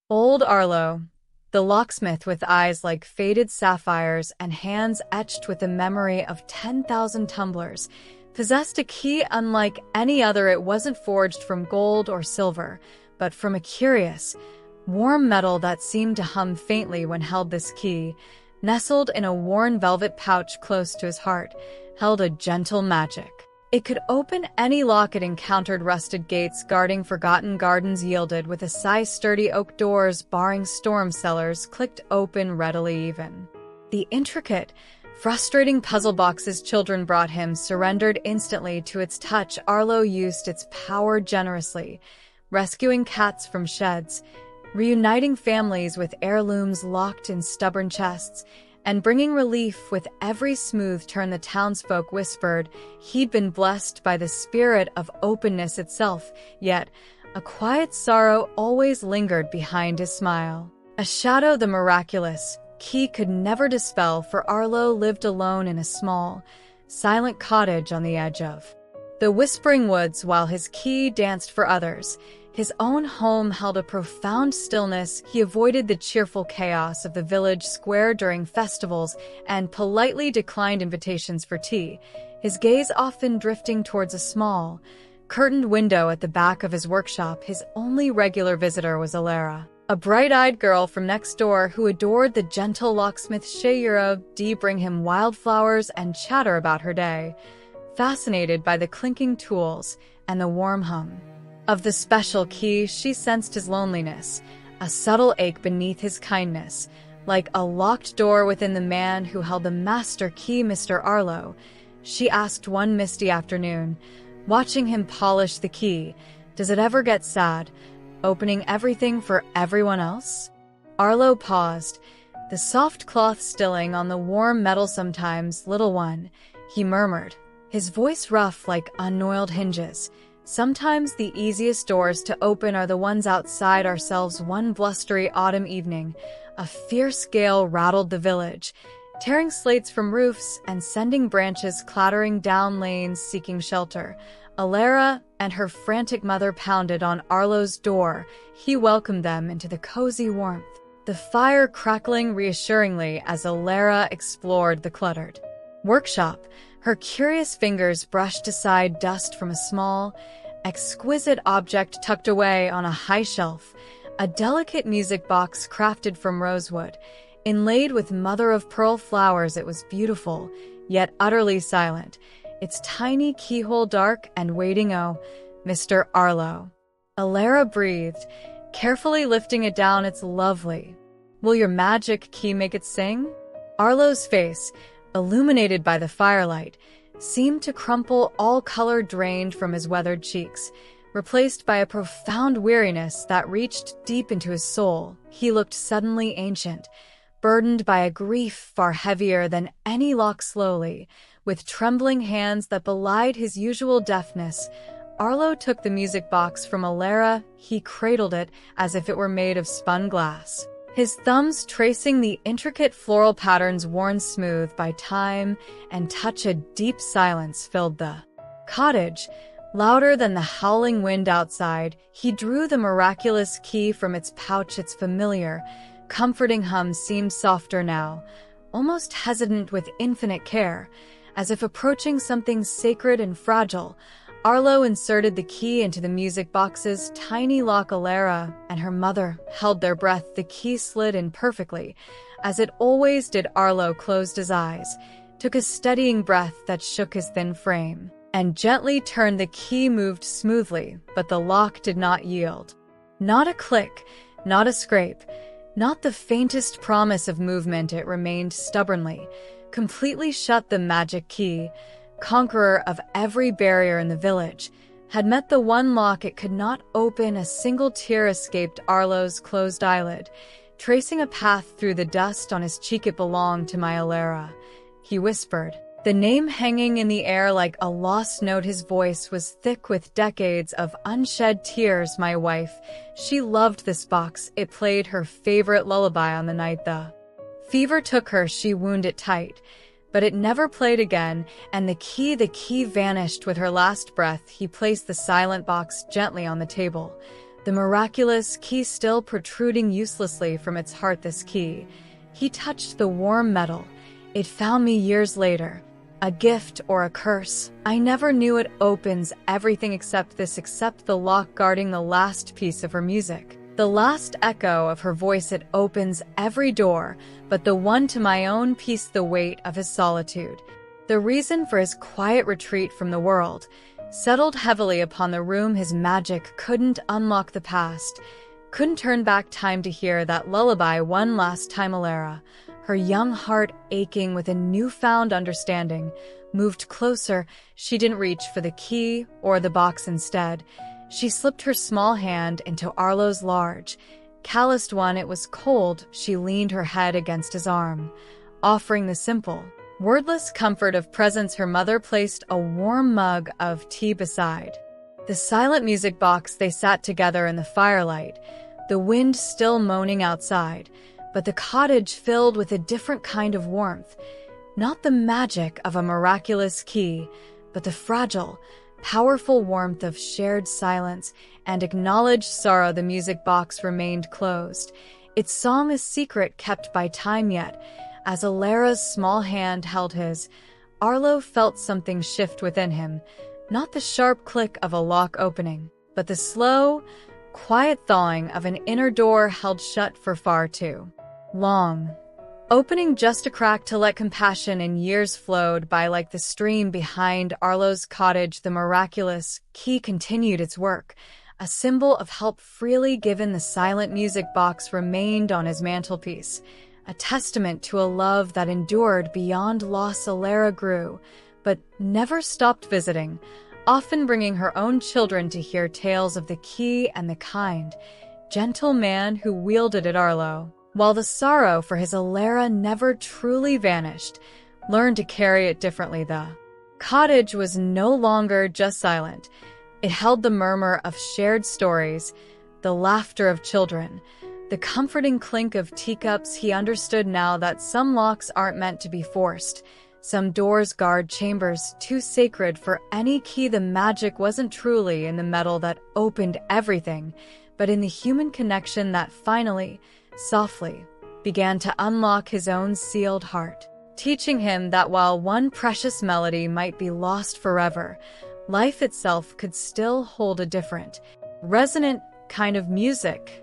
Old Arlo, the locksmith with eyes like faded sapphires and hands etched with the memory of 10,000 tumblers, possessed a key unlike any other. It wasn't forged from gold or silver, but from a curious, warm metal that seemed to hum faintly when held. This key, nestled in a worn velvet pouch close to his heart, held a gentle magic. It could open any lock. It encountered rusted gates guarding forgotten gardens, yielded with a sigh. Sturdy oak doors barring storm cellars clicked open readily. Even the intricate, frustrating puzzle boxes children brought him surrendered instantly to its touch. Arlo used its power generously, rescuing cats from sheds, reuniting families with heirlooms locked in stubborn chests, and bringing relief with every smooth turn. The townsfolk whispered he'd been blessed by the spirit of openness itself, yet a quiet sorrow always lingered behind his smile. A shadow the miraculous key could never dispel, for Arlo lived alone in a small, silent cottage on the edge of the whispering woods. While his key danced for others, his own home held a profound stillness. He avoided the cheerful chaos of the village square during festivals and politely declined invitations for tea, his gaze often drifting towards a small, curtained window at the back of his workshop. His only regular visitor was Elara, a bright-eyed girl from next door who adored the gentle locksmith. She'd bring him wildflowers and chatter about her day, fascinated by the clinking tools and the warm hum of the special key. She sensed his loneliness, a subtle ache beneath his kindness, like a locked door within the man who held the master key. Mr. Arlo, she asked one misty afternoon, watching him polish the key, does it ever get sad, opening everything for everyone else? Arlo paused, the soft cloth stilling on the warm metal. Sometimes, little one, he murmured, his voice rough like unoiled hinges. Sometimes the easiest doors to open are the ones outside ourselves. One blustery autumn evening, a fierce gale rattled the village, tearing slates from roofs and sending branches clattering down lanes seeking shelter. Elara and her frantic mother pounded on Arlo's door. He welcomed them into the cozy warmth, the fire crackling reassuringly as Elara explored the cluttered workshop. Her curious fingers brushed aside dust from a small, exquisite object tucked away on a high shelf, a delicate music box crafted from rosewood, inlaid with mother-of-pearl flowers. It was beautiful, yet utterly silent, its tiny keyhole dark and waiting. Oh, Mr. Arlo, Elara breathed, carefully lifting it down. It's lovely. Will your magic key make it sing? Arlo's face, illuminated by the firelight, seemed to crumple, all color drained from his weathered cheeks, replaced by a profound weariness that reached deep into his soul. He looked suddenly ancient, burdened by a grief far heavier than any lock. Slowly, with trembling hands that belied his usual deftness, Arlo took the music box from Elara. He cradled it as if it were made of spun glass, his thumbs tracing the intricate floral patterns worn smooth by time and touch. A deep silence filled the cottage, louder than the howling wind outside. He drew the miraculous key from its pouch. Its familiar, comforting hum seemed softer now, almost hesitant with infinite care, as if approaching something sacred and fragile. Arlo inserted the key into the music box's tiny lock. Elara and her mother held their breath. The key slid in perfectly, as it always did. Arlo closed his eyes, took a steadying breath that shook his thin frame, and gently turned. The key moved smoothly, but the lock did not yield. Not a click, not a scrape, not the faintest promise of movement. It remained stubbornly, completely shut. The magic key, conqueror of every barrier in the village, had met the one lock it could not open. A single tear escaped Arlo's closed eyelid, tracing a path through the dust on his cheek. It belonged to my Elara, he whispered, the name hanging in the air like a lost note. His voice was thick with decades of unshed tears. My wife, she loved this box. It played her favorite lullaby on the night the fever took her. She wound it tight, but it never played again. And the key vanished with her last breath. He placed the silent box gently on the table, the miraculous key still protruding uselessly from its heart. This key. He touched the warm metal. It found me years later. A gift or a curse. I never knew. It opens everything except the lock guarding the last piece of her music. The last echo of her voice. It opens every door, but the one to my own peace, the weight of his solitude. The reason for his quiet retreat from the world settled heavily upon the room. His magic couldn't unlock the past, couldn't turn back time to hear that lullaby one last time. Elara, her young heart aching with a newfound understanding, moved closer. She didn't reach for the key or the box. Instead, she slipped her small hand into Arlo's large, calloused one. It was cold. She leaned her head against his arm, offering the simple, wordless comfort of presence. Her mother placed a warm mug of tea beside the silent music box. They sat together in the firelight, the wind still moaning outside, but the cottage filled with a different kind of warmth. Not the magic of a miraculous key, but the fragile, powerful warmth of shared silence and acknowledged sorrow. The music box remained closed, its song a secret kept by time. Yet, as Elara's small hand held his, Arlo felt something shift within him. Not the sharp click of a lock opening, but the slow, quiet thawing of an inner door held shut for far too long, opening just a crack to let compassion. And years flowed by like the stream behind Arlo's cottage. The miraculous key continued its work, a symbol of help freely given. The silent music box remained on his mantelpiece, a testament to a love that endured beyond loss. Elara grew, but never stopped visiting, often bringing her own children to hear tales of the key and the kind, gentle man who wielded it. Arlo, while the sorrow for his Elara never truly vanished, learned to carry it differently. The cottage was no longer just silent. It held the murmur of shared stories, the laughter of children, the comforting clink of teacups. He understood now that some locks aren't meant to be forced. Some doors guard chambers too sacred for any key. The magic wasn't truly in the metal that opened everything, but in the human connection that finally, softly, began to unlock his own sealed heart, teaching him that while one precious melody might be lost forever, life itself could still hold a different, resonant kind of music.